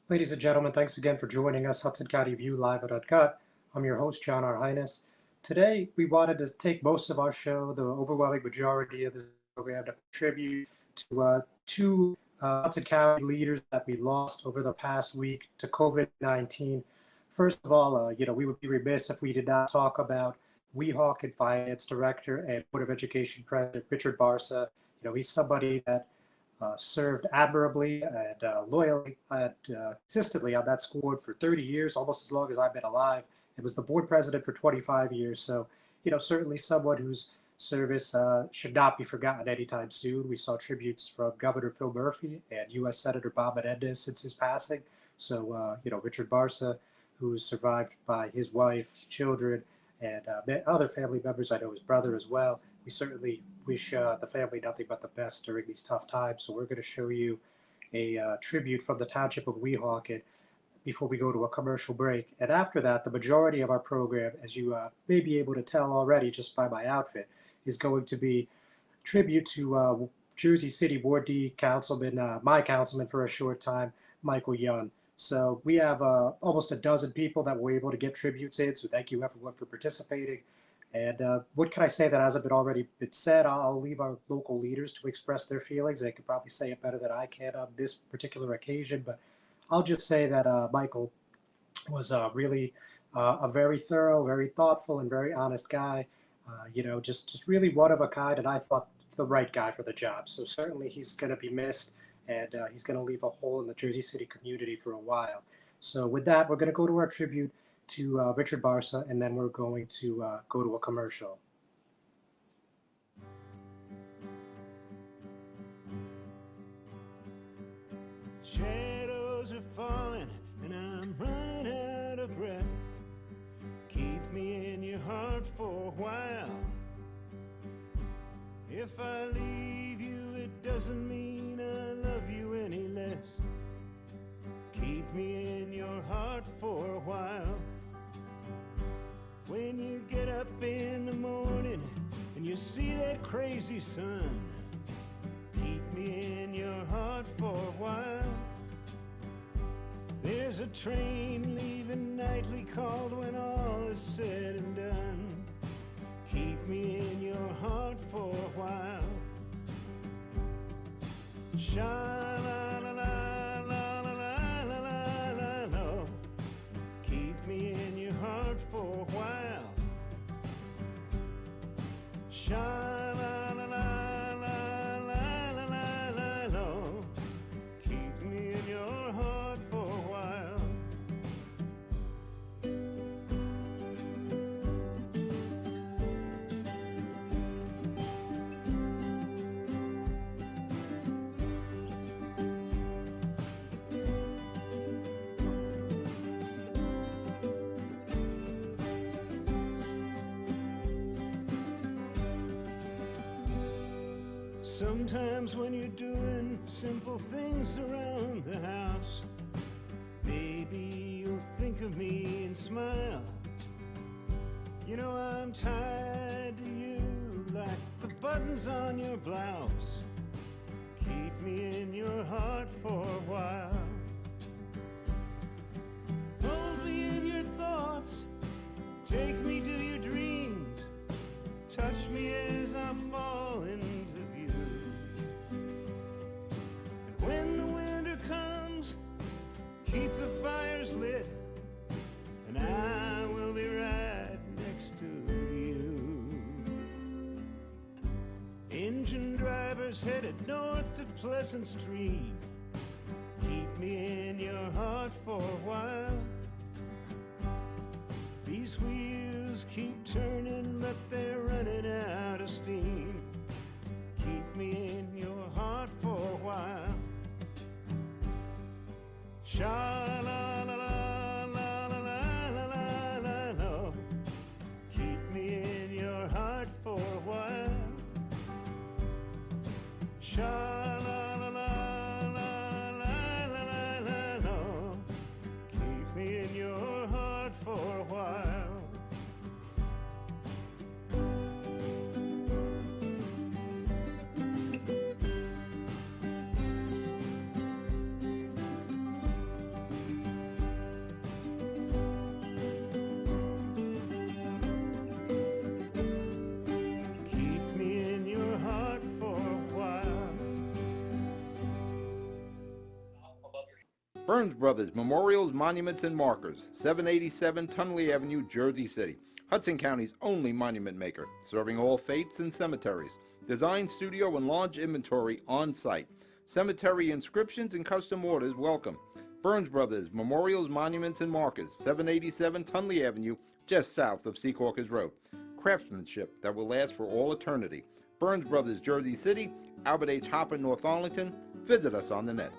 Ladies and gentlemen, thanks again for joining us, Hudson County View Live Uncut. I'm your host, John R. Highness. Today, we wanted to take most of our show, the overwhelming majority of this program, to contribute to two Hudson County leaders that we lost over the past week to COVID-19. First of all, we would be remiss if we did not talk about Weehawken Finance Director and Board of Education President Richard Barsa. He's somebody that served admirably and loyally and consistently on that school board for 30 years, almost as long as I've been alive. It was the board president for 25 years. So, certainly someone whose service should not be forgotten anytime soon. We saw tributes from Governor Phil Murphy and U.S. Senator Bob Menendez since his passing. So, Richard Barsa, who's survived by his wife, children, and other family members. I know his brother as well. We certainly wish the family nothing but the best during these tough times. So we're going to show you a tribute from the Township of Weehawken before we go to a commercial break. And after that, the majority of our program, as you may be able to tell already just by my outfit, is going to be tribute to Jersey City Ward D Councilman, my councilman for a short time, Michael Young. So we have almost a dozen people that were able to get tributes in. So thank you everyone for participating. And what can I say that hasn't already been said? I'll leave our local leaders to express their feelings. They could probably say it better than I can on this particular occasion. But I'll just say that Michael was really a very thorough, very thoughtful, and very honest guy. Just really one of a kind. And I thought the right guy for the job. So certainly he's going to be missed. And he's going to leave a hole in the Jersey City community for a while. So with that, we're going to go to our tribute to Richard Barsa, and then we're going to go to a commercial. Shadows are falling, and I'm running out of breath. Keep me in your heart for a while. If I leave you, it doesn't mean I love you any less. Keep me in your heart for a while. When you get up in the morning and you see that crazy sun, keep me in your heart for a while. There's a train leaving nightly called when all is said and done. Keep me in your heart for a while. Sha-la-la-la-la-la-la-la-la. Keep me in your heart for a while. Sha-la-la-la-la-la-la-la. Keep me in your heart for a while. Sometimes when you're doing simple things around the house, maybe you'll think of me and smile. I'm tied to you like the buttons on your blouse. Keep me in your heart for a while. Hold me in your thoughts, take me to your dreams, touch me as I fall into view. And when the winter comes, keep the fires lit, and I will be right next to you. Engine drivers headed north to Pleasant Street, keep me in your heart for a while. These wheels keep turning, but they're running out of steam. Keep me in your heart for a while. Sha-la-la-la-la. Sha-la-la-la-la-la-la-la. Keep me in your heart for a while. Keep me in your heart for a while. Burns Brothers Memorials, Monuments, and Markers, 787 Tunley Avenue, Jersey City. Hudson County's only monument maker, serving all faiths and cemeteries. Design, studio, and large inventory on site. Cemetery inscriptions and custom orders welcome. Burns Brothers Memorials, Monuments, and Markers, 787 Tunley Avenue, just south of Secaucus Road. Craftsmanship that will last for all eternity. Burns Brothers, Jersey City, Albert H. Hopper, North Arlington. Visit us on the net.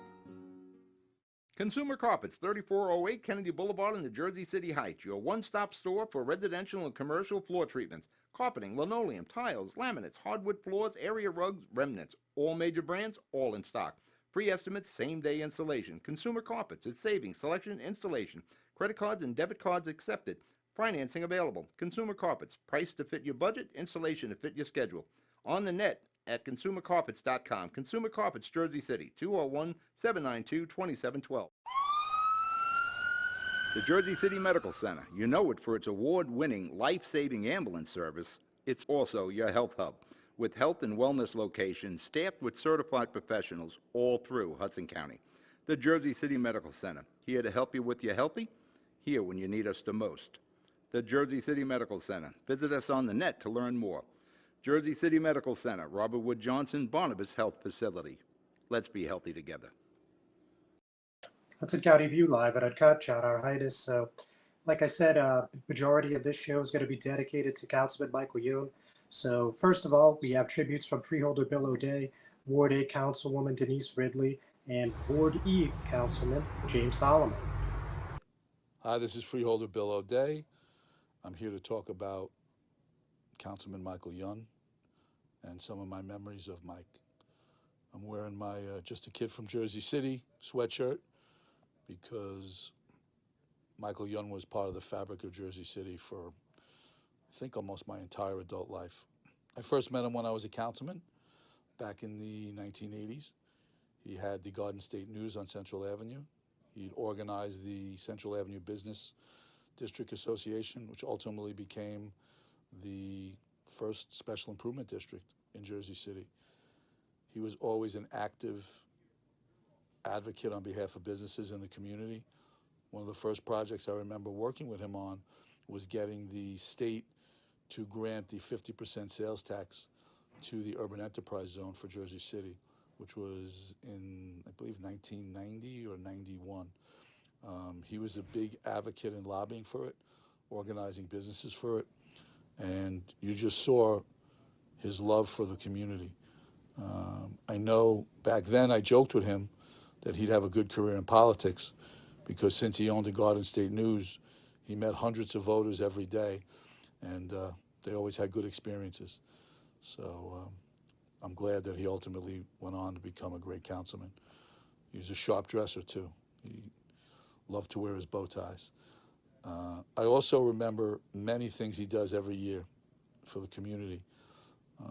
Consumer Carpets, 3408 Kennedy Boulevard in the Jersey City Heights, your one-stop store for residential and commercial floor treatments, carpeting, linoleum, tiles, laminates, hardwood floors, area rugs, remnants, all major brands, all in stock. Free estimates, same-day installation. Consumer Carpets, it's savings, selection, installation. Credit cards and debit cards accepted. Financing available. Consumer Carpets, price to fit your budget, installation to fit your schedule. On the net at consumercarpets.com. Consumer Carpets, Jersey City, 201-792-2712. The Jersey City Medical Center. You know it for its award-winning, life-saving ambulance service. It's also your health hub, with health and wellness locations staffed with certified professionals all through Hudson County. The Jersey City Medical Center, here to help you with your healthy, here when you need us the most. The Jersey City Medical Center. Visit us on the net to learn more. Jersey City Medical Center, Robert Wood Johnson, Barnabas Health Facility. Let's be healthy together. Hudson County View Live at Uncut, John Arhitis. So, like I said, majority of this show is going to be dedicated to Councilman Michael Youn. So, first of all, we have tributes from Freeholder Bill O'Day, Ward A Councilwoman Denise Ridley, and Ward E Councilman James Solomon. Hi, this is Freeholder Bill O'Day. I'm here to talk about Councilman Michael Youn and some of my memories of Mike. I'm wearing my Just a Kid from Jersey City sweatshirt because Michael Youn was part of the fabric of Jersey City for, I think, almost my entire adult life. I first met him when I was a councilman back in the 1980s. He had the Garden State News on Central Avenue. He'd organized the Central Avenue Business District Association, which ultimately became the first special improvement district in Jersey City. He was always an active advocate on behalf of businesses in the community. One of the first projects I remember working with him on was getting the state to grant the 50% sales tax to the urban enterprise zone for Jersey City, which was in, I believe, 1990 or 91. He was a big advocate in lobbying for it, organizing businesses for it, and you just saw his love for the community. I know back then I joked with him that he'd have a good career in politics because since he owned the Garden State News, he met hundreds of voters every day, and they always had good experiences. So I'm glad that he ultimately went on to become a great councilman. He was a sharp dresser, too. He loved to wear his bow ties. I also remember many things he does every year for the community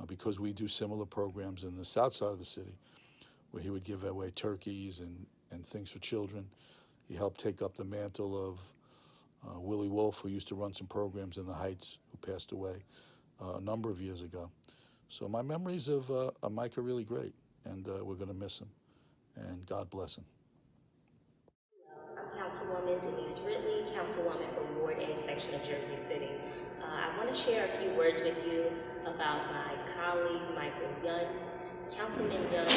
because we do similar programs in the south side of the city where he would give away turkeys and things for children. He helped take up the mantle of Willie Wolf, who used to run some programs in the Heights, who passed away a number of years ago. So my memories of Mike are really great, and we're going to miss him, and God bless him. I'm Councilwoman Denise Ridley, Councilwoman from Ward A section of Jersey City. I want to share a few words with you about my colleague, Michael Youn. Councilman Youn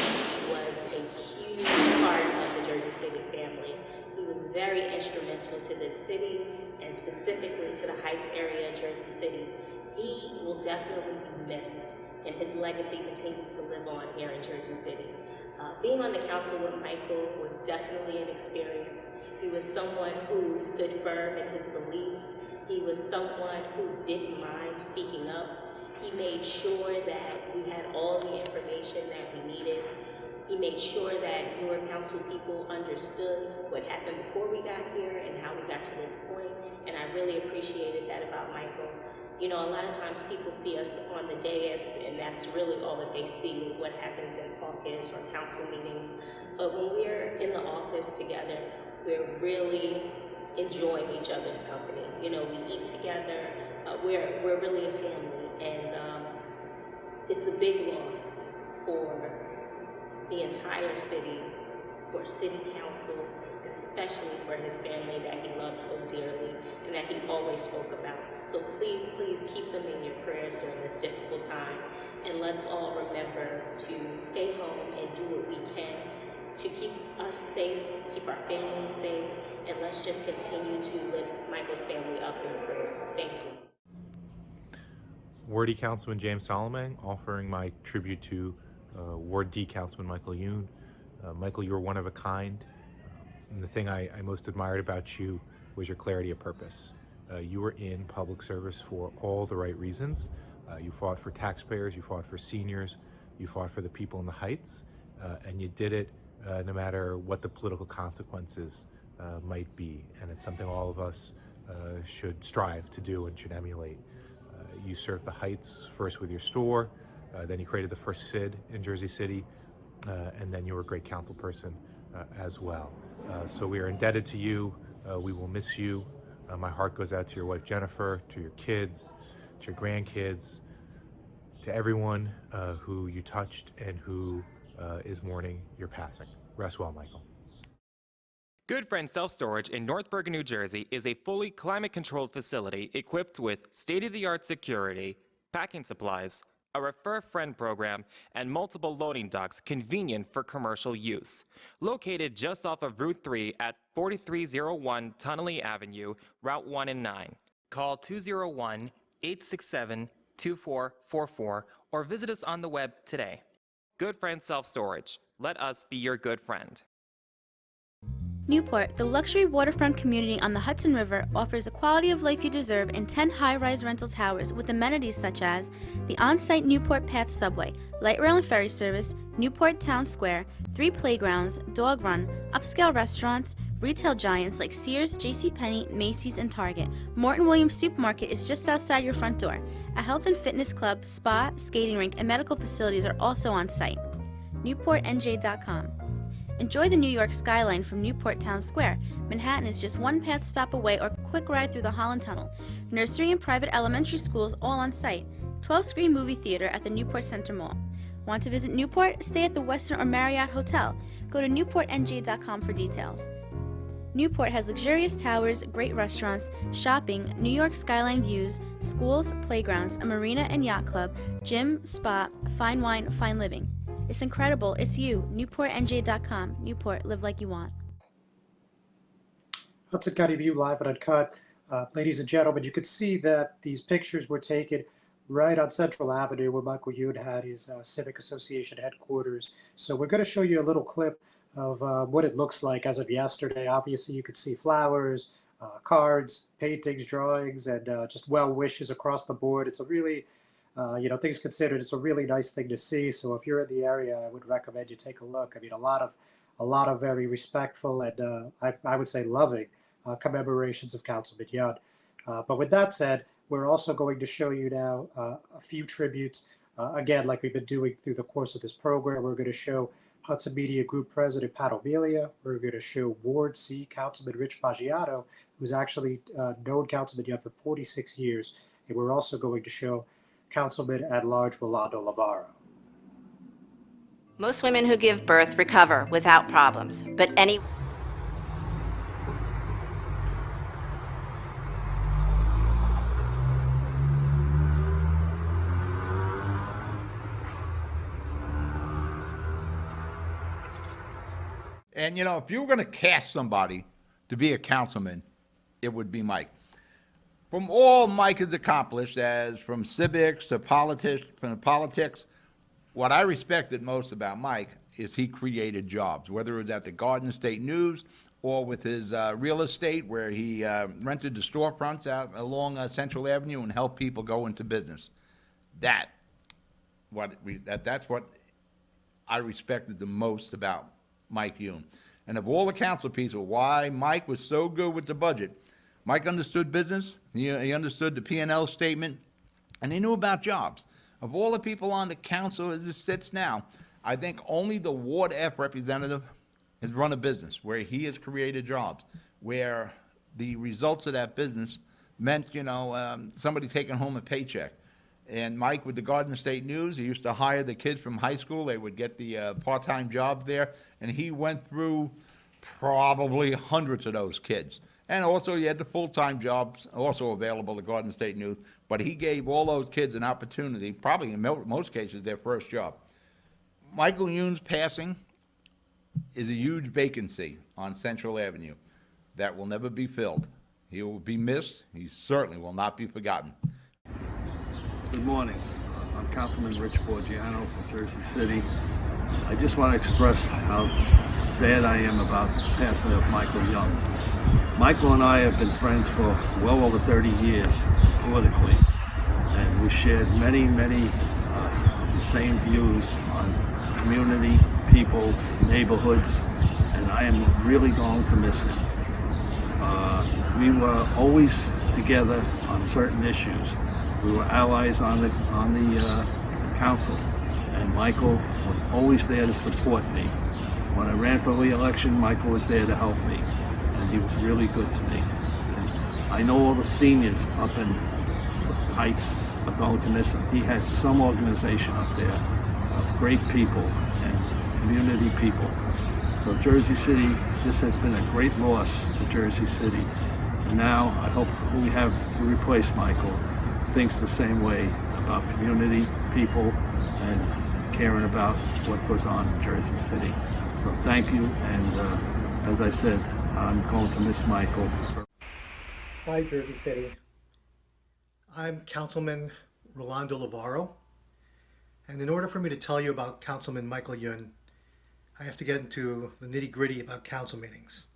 was a huge part of the Jersey City family. He was very instrumental to this city, and specifically to the Heights area of Jersey City. He will definitely be missed, and his legacy continues to live on here in Jersey City. Being on the council with Michael was definitely an experience. He was someone who stood firm in his beliefs. He was someone who didn't mind speaking up. He made sure that we had all the information that we needed. He made sure that your council people understood what happened before we got here and how we got to this point, and I really appreciated that about Michael. You know, a lot of times people see us on the dais, and that's really all that they see is what happens in caucus or council meetings. But when we're in the office together, we're really enjoying each other's company. You know, we eat together. We're really a family, and it's a big loss for the entire city, for city council, and especially for his family that he loved so dearly and that he always spoke about. So please, please keep them in your prayers during this difficult time, and let's all remember to stay home and do what we can to keep us safe, keep our families safe, and let's just continue to lift Michael's family up in prayer. Thank you. Ward D Councilman James Solomon, offering my tribute to Ward D Councilman Michael Youn. Michael, you were one of a kind, and the thing I most admired about you was your clarity of purpose. You were in public service for all the right reasons. You fought for taxpayers, you fought for seniors, you fought for the people in the Heights, and you did it no matter what the political consequences might be. And it's something all of us should strive to do and should emulate. You served the Heights first with your store, then you created the first SID in Jersey City, and then you were a great council person as well. So we are indebted to you. We will miss you. My heart goes out to your wife Jennifer, to your kids, to your grandkids, to everyone who you touched and who is mourning your passing. Rest well, Michael. Good Friend Self-Storage in North Bergen, New Jersey is a fully climate-controlled facility equipped with state-of-the-art security, packing supplies, a Refer a Friend program, and multiple loading docks convenient for commercial use. Located just off of Route 3 at 4301 Tunnelly Avenue, Route 1 and 9. Call 201-867-2444 or visit us on the web today. Good Friend Self-Storage. Let us be your good friend. Newport, the luxury waterfront community on the Hudson River, offers a quality of life you deserve in 10 high-rise rental towers with amenities such as the on-site Newport Path subway, light rail and ferry service, Newport Town Square, 3 playgrounds, dog run, upscale restaurants, retail giants like Sears, JCPenney, Macy's, and Target. Morton Williams Supermarket is just outside your front door. A health and fitness club, spa, skating rink, and medical facilities are also on site. NewportNJ.com. Enjoy the New York skyline from Newport Town Square. Manhattan is just one path stop away or quick ride through the Holland Tunnel. Nursery and private elementary schools all on site. 12-screen movie theater at the Newport Center Mall. Want to visit Newport? Stay at the Westin or Marriott Hotel. Go to NewportNJ.com for details. Newport has luxurious towers, great restaurants, shopping, New York skyline views, schools, playgrounds, a marina and yacht club, gym, spa, fine wine, fine living. It's incredible. It's you. NewportNJ.com. Newport. Live like you want. Hudson County View Live and Uncut. Ladies and gentlemen, you could see that these pictures were taken right on Central Avenue where Michael Youn had his Civic Association headquarters. So we're going to show you a little clip of what it looks like as of yesterday. Obviously, you could see flowers, cards, paintings, drawings, and just well wishes across the board. It's a really things considered, it's a really nice thing to see. So if you're in the area, I would recommend you take a look. I mean, a lot of very respectful and I would say loving commemorations of Councilman Youn. But with that said, we're also going to show you now a few tributes. Again, like we've been doing through the course of this program, we're going to show Hudson Media Group President Pat O'Melia. We're going to show Ward C Councilman Rich Baggiato, who's actually known Councilman Youn for 46 years. And we're also going to show Councilman at Large Rolando Lavaro. Most women who give birth recover without problems, but any And you know, if you were going to cast somebody to be a councilman, it would be Mike. From all Mike has accomplished, as from civics to politics, what I respected most about Mike is he created jobs, whether it was at the Garden State News or with his real estate where he rented the storefronts out along Central Avenue and helped people go into business. That's what I respected the most about Mike Yoon. And of all the council people, why Mike was so good with the budget, Mike understood business, he understood the P&L statement, and he knew about jobs. Of all the people on the council as it sits now, I think only the Ward F representative has run a business where he has created jobs, where the results of that business meant, somebody taking home a paycheck. And Mike, with the Garden State News, he used to hire the kids from high school. They would get the part-time job there, and he went through probably hundreds of those kids. And also, he had the full-time jobs also available at Garden State News, but he gave all those kids an opportunity, probably in most cases, their first job. Michael Yoon's passing is a huge vacancy on Central Avenue that will never be filled. He will be missed. He certainly will not be forgotten. Good morning. I'm Councilman Rich Borgiano from Jersey City. I just want to express how sad I am about the passing of Michael Young. Michael and I have been friends for well over 30 years politically, and we shared many of the same views on community, people, neighborhoods, and I am really going to miss him. We were always together on certain issues. We were allies on the council, and Michael was always there to support me. When I ran for re-election, Michael was there to help me, and he was really good to me. And I know all the seniors up in Heights are going to miss him. He had some organization up there of great people and community people. So Jersey City, this has been a great loss to Jersey City. And now I hope who we have to replace Michael thinks the same way about community, people, and caring about what goes on in Jersey City. So thank you, and as I said, I'm going to miss Michael. Hi, Jersey City. I'm Councilman Rolando Lavaro, and in order for me to tell you about Councilman Michael Yoon, I have to get into the nitty-gritty about council meetings.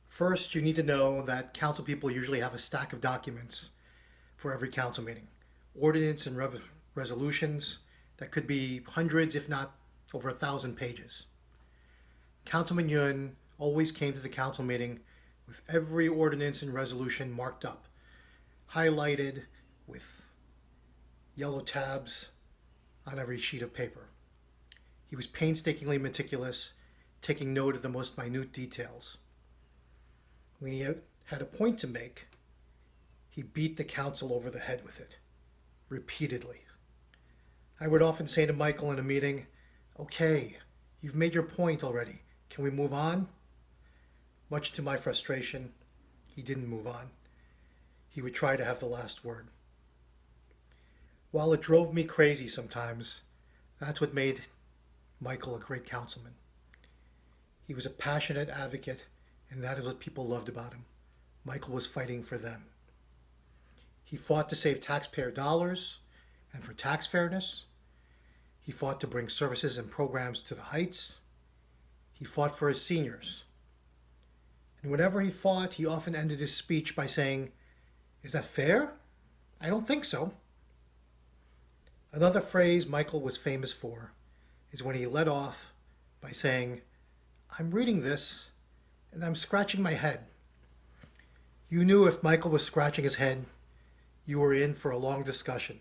First, you need to know that council people usually have a stack of documents for every council meeting. Ordinance and resolutions that could be hundreds, if not over 1,000 pages. Councilman Yoon always came to the council meeting with every ordinance and resolution marked up, highlighted with yellow tabs on every sheet of paper. He was painstakingly meticulous, taking note of the most minute details. When he had a point to make, he beat the council over the head with it, repeatedly. I would often say to Michael in a meeting, "Okay, you've made your point already. Can we move on?" Much to my frustration, he didn't move on. He would try to have the last word. While it drove me crazy sometimes, that's what made Michael a great councilman. He was a passionate advocate, and that is what people loved about him. Michael was fighting for them. He fought to save taxpayer dollars and for tax fairness. He fought to bring services and programs to the Heights. He fought for his seniors. And whenever he fought, he often ended his speech by saying, "Is that fair? I don't think so." Another phrase Michael was famous for is when he led off by saying, "I'm reading this and I'm scratching my head." You knew if Michael was scratching his head, you were in for a long discussion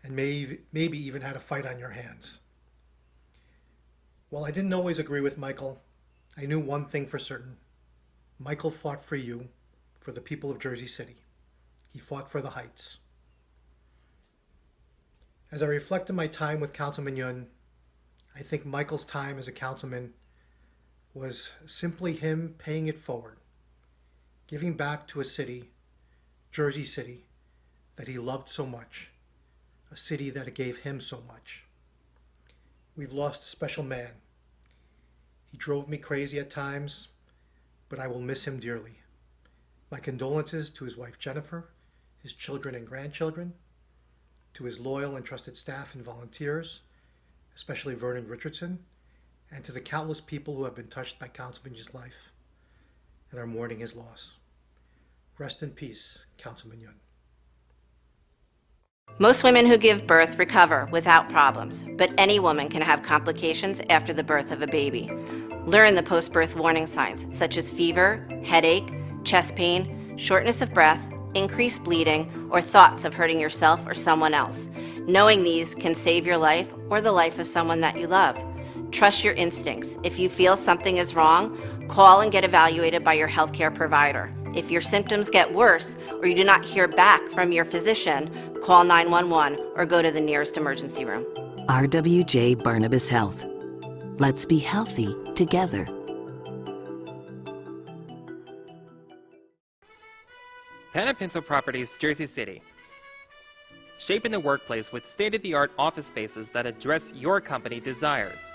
and maybe even had a fight on your hands. While I didn't always agree with Michael, I knew one thing for certain. Michael fought for you, for the people of Jersey City. He fought for the Heights. As I reflect on my time with Councilman Yoon, I think Michael's time as a councilman was simply him paying it forward, giving back to a city, Jersey City, that he loved so much, a city that gave him so much. We've lost a special man. He drove me crazy at times, but I will miss him dearly. My condolences to his wife Jennifer, his children and grandchildren, to his loyal and trusted staff and volunteers, especially Vernon Richardson, and to the countless people who have been touched by Councilman Yoon's life and are mourning his loss. Rest in peace, Councilman Yoon. Most women who give birth recover without problems, but any woman can have complications after the birth of a baby. Learn the post-birth warning signs such as fever, headache, chest pain, shortness of breath, increased bleeding, or thoughts of hurting yourself or someone else. Knowing these can save your life or the life of someone that you love. Trust your instincts. If you feel something is wrong, call and get evaluated by your healthcare provider. If your symptoms get worse or you do not hear back from your physician, call 911 or go to the nearest emergency room. RWJ Barnabas Health. Let's be healthy together. Pinto Properties, Jersey City. Shaping the workplace with state-of-the-art office spaces that address your company desires.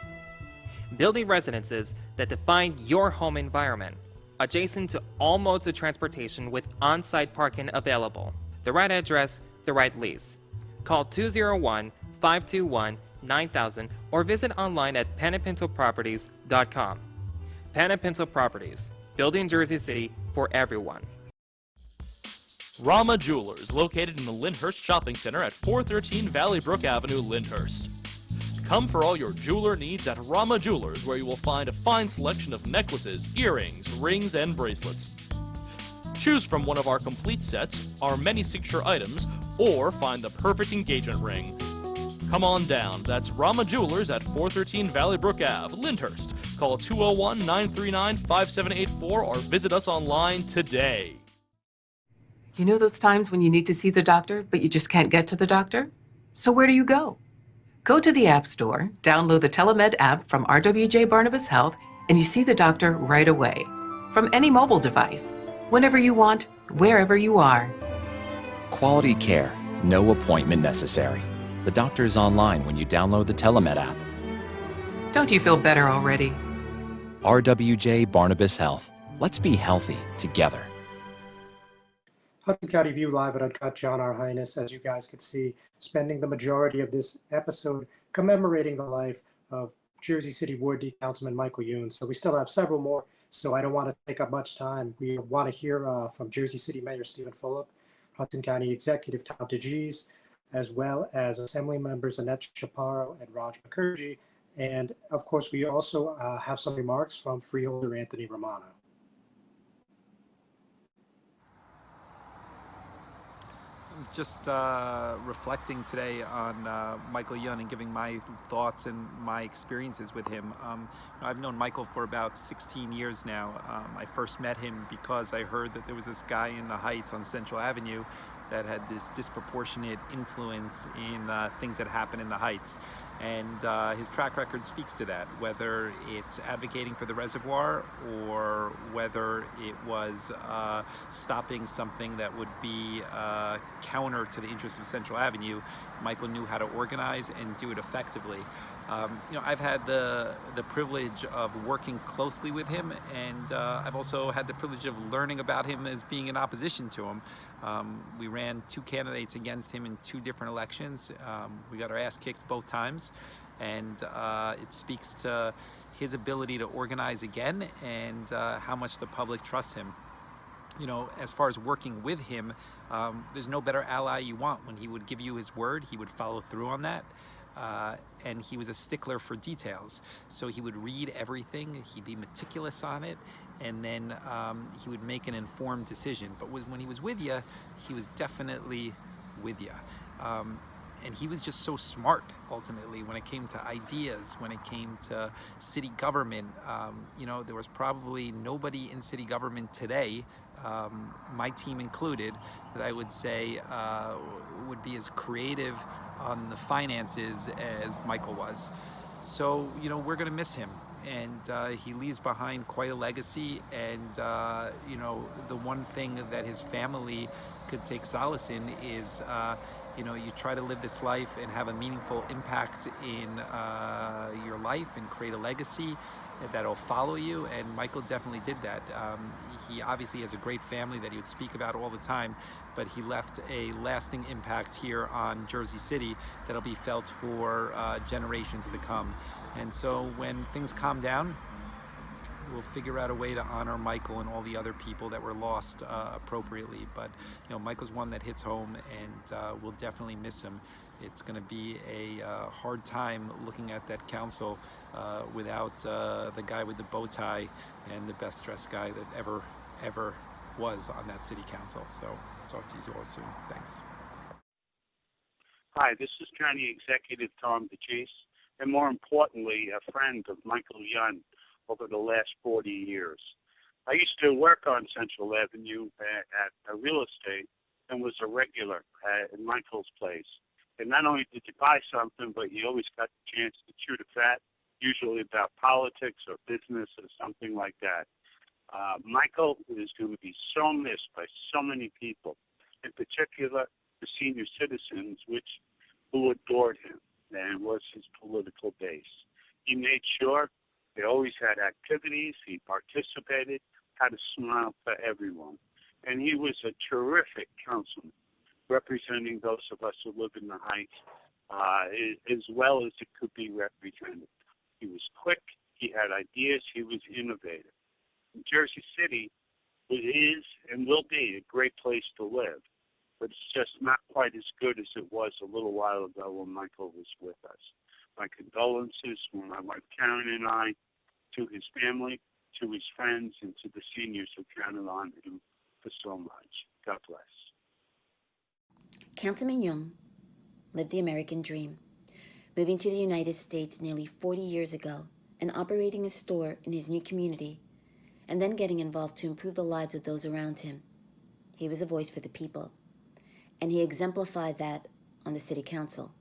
Building residences that define your home environment. Adjacent to all modes of transportation with on-site parking available. The right address, the right lease. Call 201-521-9000 or visit online at panapintoproperties.com. Pinto Properties, building Jersey City for everyone. Rama Jewelers, located in the Lyndhurst Shopping Center at 413 Valley Brook Avenue, Lyndhurst. Come for all your jeweler needs at Rama Jewelers, where you will find a fine selection of necklaces, earrings, rings, and bracelets. Choose from one of our complete sets, our many signature items, or find the perfect engagement ring. Come on down. That's Rama Jewelers at 413 Valley Brook Ave, Lyndhurst. Call 201-939-5784 or visit us online today. You know those times when you need to see the doctor, but you just can't get to the doctor? So where do you go? Go to the App Store, download the Telemed app from RWJ Barnabas Health, and you see the doctor right away. From any mobile device, whenever you want, wherever you are. Quality care, no appointment necessary. The doctor is online when you download the Telemed app. Don't you feel better already? RWJ Barnabas Health. Let's be healthy together. Hudson County View Live at Uncut, John R. Highness, as you guys could see, spending the majority of this episode commemorating the life of Jersey City Ward D. Councilman Michael Youn. So we still have several more, so I don't want to take up much time. We want to hear from Jersey City Mayor Stephen Fulop, Hudson County Executive Tom DeGees, as well as Assembly members Annette Chaparro and Raj Mukherjee. And of course, we also have some remarks from Freeholder Anthony Romano. Just reflecting today on Michael Youn and giving my thoughts and my experiences with him. I've known Michael for about 16 years now. I first met him because I heard that there was this guy in the Heights on Central Avenue that had this disproportionate influence in things that happen in the Heights. And his track record speaks to that, whether it's advocating for the reservoir or whether it was stopping something that would be counter to the interests of Central Avenue. Michael knew how to organize and do it effectively. I've had the privilege of working closely with him, and I've also had the privilege of learning about him as being in opposition to him. We ran 2 candidates against him in 2 different elections. We got our ass kicked both times, and it speaks to his ability to organize again and how much the public trusts him. As far as working with him, there's no better ally you want. When he would give you his word, he would follow through on that. And he was a stickler for details. So he would read everything, he'd be meticulous on it, and then he would make an informed decision. But when he was with you, he was definitely with you. And he was just so smart, ultimately, when it came to ideas, when it came to city government. There was probably nobody in city government today, my team included, that I would say would be as creative on the finances as Michael was. So, we're going to miss him. And he leaves behind quite a legacy. And, the one thing that his family could take solace in is, you try to live this life and have a meaningful impact in your life and create a legacy that'll follow you, and Michael definitely did that. He obviously has a great family that he would speak about all the time, but he left a lasting impact here on Jersey City that'll be felt for generations to come. And so when things calm down, we'll figure out a way to honor Michael and all the other people that were lost appropriately. But Michael's one that hits home, and we'll definitely miss him. It's going to be a hard time looking at that council without the guy with the bow tie and the best dressed guy that ever was on that city council. So talk to you all soon. Thanks. Hi, this is County Executive Tom DeChase, and more importantly, a friend of Michael Young over the last 40 years. I used to work on Central Avenue at real estate and was a regular in Michael's place. And not only did you buy something, but you always got the chance to chew the fat, usually about politics or business or something like that. Michael is going to be so missed by so many people, in particular the senior citizens, who adored him and was his political base. He made sure they always had activities. He participated, had a smile for everyone. And he was a terrific councilman, representing those of us who live in the Heights as well as it could be represented. He was quick. He had ideas. He was innovative. Jersey City is and will be a great place to live, but it's just not quite as good as it was a little while ago when Michael was with us. My condolences from my wife Karen and I to his family, to his friends, and to the seniors who counted on him for so much. God bless. Councilman Young lived the American dream, moving to the United States nearly 40 years ago and operating a store in his new community, and then getting involved to improve the lives of those around him. He was a voice for the people, and he exemplified that on the city council.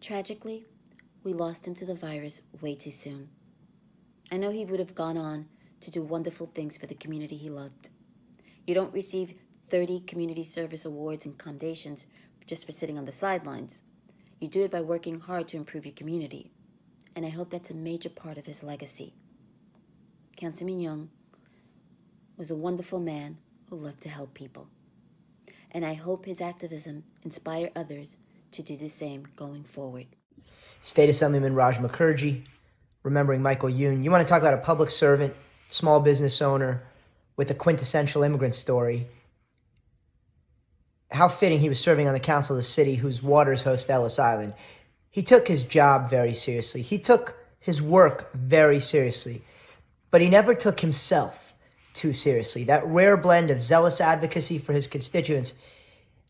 Tragically, we lost him to the virus way too soon. I know he would have gone on to do wonderful things for the community he loved. You don't receive 30 community service awards and commendations just for sitting on the sidelines. You do it by working hard to improve your community, and I hope that's a major part of his legacy. Councilman Young was a wonderful man who loved to help people, and I hope his activism inspire others to do the same going forward. State Assemblyman Raj Mukherjee, remembering Michael Youn. You want to talk about a public servant, small business owner with a quintessential immigrant story. How fitting he was serving on the council of the city whose waters host Ellis Island. He took his job very seriously. He took his work very seriously, but he never took himself too seriously. That rare blend of zealous advocacy for his constituents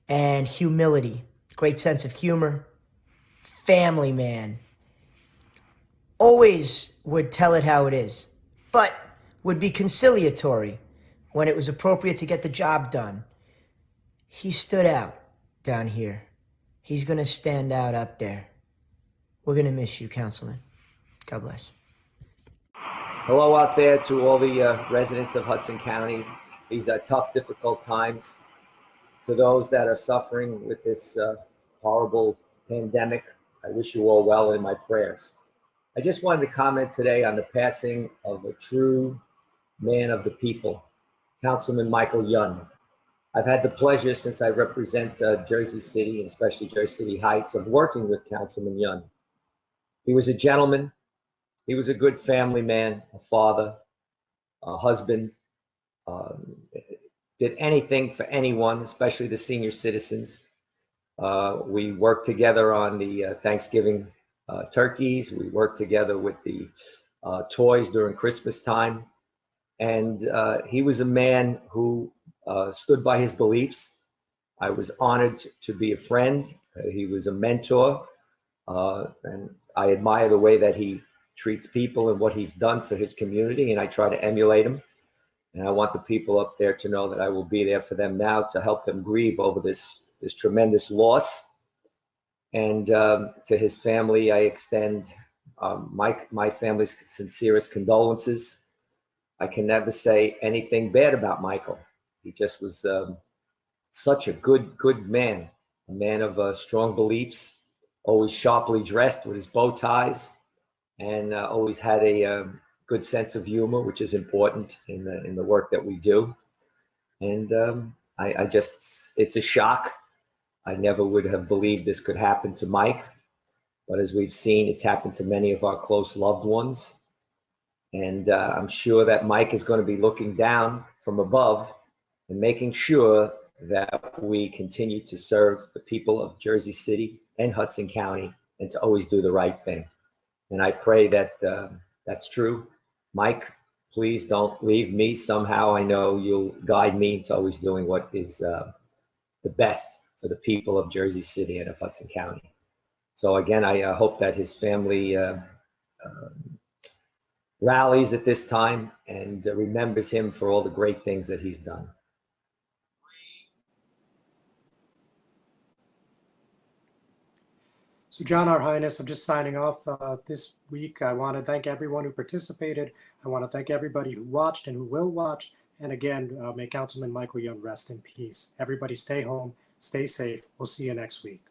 and humility, great sense of humor, family man, always would tell it how it is, but would be conciliatory when it was appropriate to get the job done. He stood out down here. He's going to stand out up there. We're going to miss you, Councilman. God bless. Hello out there to all the residents of Hudson County. These are tough, difficult times. To those that are suffering with this horrible pandemic, I wish you all well in my prayers. I just wanted to comment today on the passing of a true man of the people, Councilman Michael Young. I've had the pleasure, since I represent Jersey City, and especially Jersey City Heights, of working with Councilman Young. He was a gentleman. He was a good family man, a father, a husband, did anything for anyone, especially the senior citizens. We worked together on the Thanksgiving turkeys. We worked together with the toys during Christmas time. And he was a man who stood by his beliefs. I was honored to be a friend. He was a mentor. And I admire the way that he treats people and what he's done for his community, and I try to emulate him. And I want the people up there to know that I will be there for them now to help them grieve over this tremendous loss. And to his family, I extend my family's sincerest condolences. I can never say anything bad about Michael. He just was such a good man, a man of strong beliefs, always sharply dressed with his bow ties, and always had a good sense of humor, which is important in the work that we do. And I just, it's a shock. I never would have believed this could happen to Mike, but as we've seen, it's happened to many of our close loved ones. And I'm sure that Mike is going to be looking down from above and making sure that we continue to serve the people of Jersey City and Hudson County and to always do the right thing. And I pray that that's true. Mike, please don't leave me. Somehow I know you'll guide me into always doing what is the best for the people of Jersey City and of Hudson County. So again, I hope that his family rallies at this time and remembers him for all the great things that he's done. So John, Our Highness, I'm just signing off this week. I want to thank everyone who participated. I want to thank everybody who watched and who will watch. And again, may Councilman Michael Young rest in peace. Everybody stay home, stay safe. We'll see you next week.